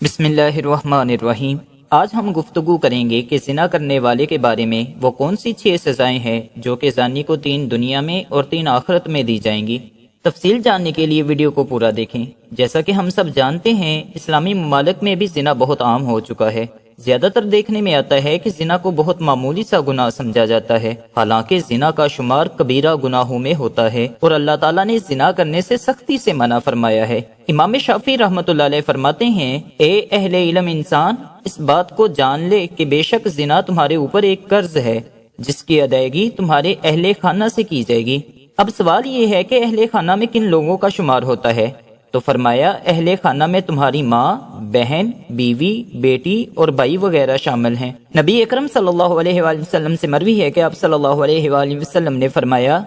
بسم اللہ الرحمن الرحیم۔ آج ہم گفتگو کریں گے کہ زنا کرنے والے کے بارے میں وہ کون سی 6 سزائیں ہیں جو کہ زانی کو 3 دنیا میں اور 3 آخرت میں دی جائیں گی۔ تفصیل جاننے کے لیے ویڈیو کو پورا دیکھیں۔ جیسا کہ ہم سب جانتے ہیں، اسلامی ممالک میں بھی زنا بہت عام ہو چکا ہے۔ زیادہ تر دیکھنے میں آتا ہے کہ زنا کو بہت معمولی سا گناہ سمجھا جاتا ہے، حالانکہ زنا کا شمار کبیرہ گناہوں میں ہوتا ہے اور اللہ تعالیٰ نے زنا کرنے سے سختی سے منع فرمایا ہے۔ امام شافعی رحمۃ اللہ علیہ فرماتے ہیں، اے اہل علم انسان، اس بات کو جان لے کہ بے شک زنا تمہارے اوپر ایک قرض ہے جس کی ادائیگی تمہارے اہل خانہ سے کی جائے گی۔ اب سوال یہ ہے کہ اہل خانہ میں کن لوگوں کا شمار ہوتا ہے؟ تو فرمایا، اہل خانہ میں تمہاری ماں، بہن، بیوی، بیٹی اور بھائی وغیرہ شامل ہیں۔ نبی اکرم صلی اللہ علیہ وآلہ وسلم سے مروی ہے کہ آپ صلی اللہ علیہ وآلہ وسلم نے فرمایا،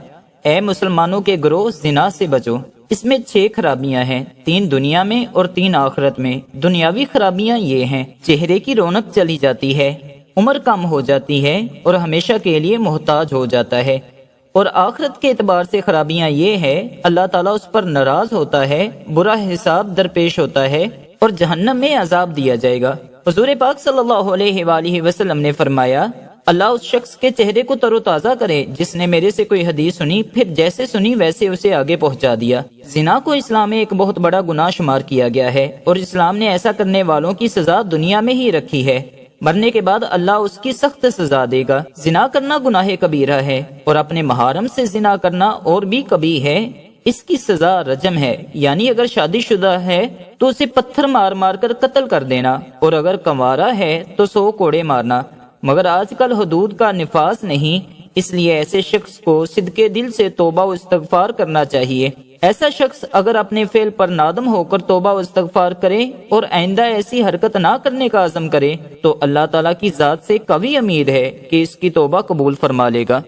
اے مسلمانوں کے گروہ، زنا سے بچو۔ اس میں 6 خرابیاں ہیں، 3 دنیا میں اور 3 آخرت میں۔ دنیاوی خرابیاں یہ ہیں، چہرے کی رونق چلی جاتی ہے، عمر کم ہو جاتی ہے اور ہمیشہ کے لیے محتاج ہو جاتا ہے۔ اور آخرت کے اعتبار سے خرابیاں یہ ہے، اللہ تعالیٰ اس پر ناراض ہوتا ہے، برا حساب درپیش ہوتا ہے اور جہنم میں عذاب دیا جائے گا۔ حضور پاک صلی اللہ علیہ وآلہ وسلم نے فرمایا، اللہ اس شخص کے چہرے کو تر و تازہ کرے جس نے میرے سے کوئی حدیث سنی، پھر جیسے سنی ویسے اسے آگے پہنچا دیا۔ زنا کو اسلام میں ایک بہت بڑا گناہ شمار کیا گیا ہے اور اسلام نے ایسا کرنے والوں کی سزا دنیا میں ہی رکھی ہے، مرنے کے بعد اللہ اس کی سخت سزا دے گا۔ زنا کرنا گناہ کبیرہ ہے اور اپنے محارم سے زنا کرنا اور بھی کبیرہ ہے۔ اس کی سزا رجم ہے، یعنی اگر شادی شدہ ہے تو اسے پتھر مار مار کر قتل کر دینا، اور اگر کنوارا ہے تو 100 کوڑے مارنا۔ مگر آج کل حدود کا نفاذ نہیں، اس لیے ایسے شخص کو صدقے دل سے توبہ و استغفار کرنا چاہیے۔ ایسا شخص اگر اپنے فعل پر نادم ہو کر توبہ و استغفار کرے اور آئندہ ایسی حرکت نہ کرنے کا عزم کرے تو اللہ تعالیٰ کی ذات سے قوی امید ہے کہ اس کی توبہ قبول فرما لے گا۔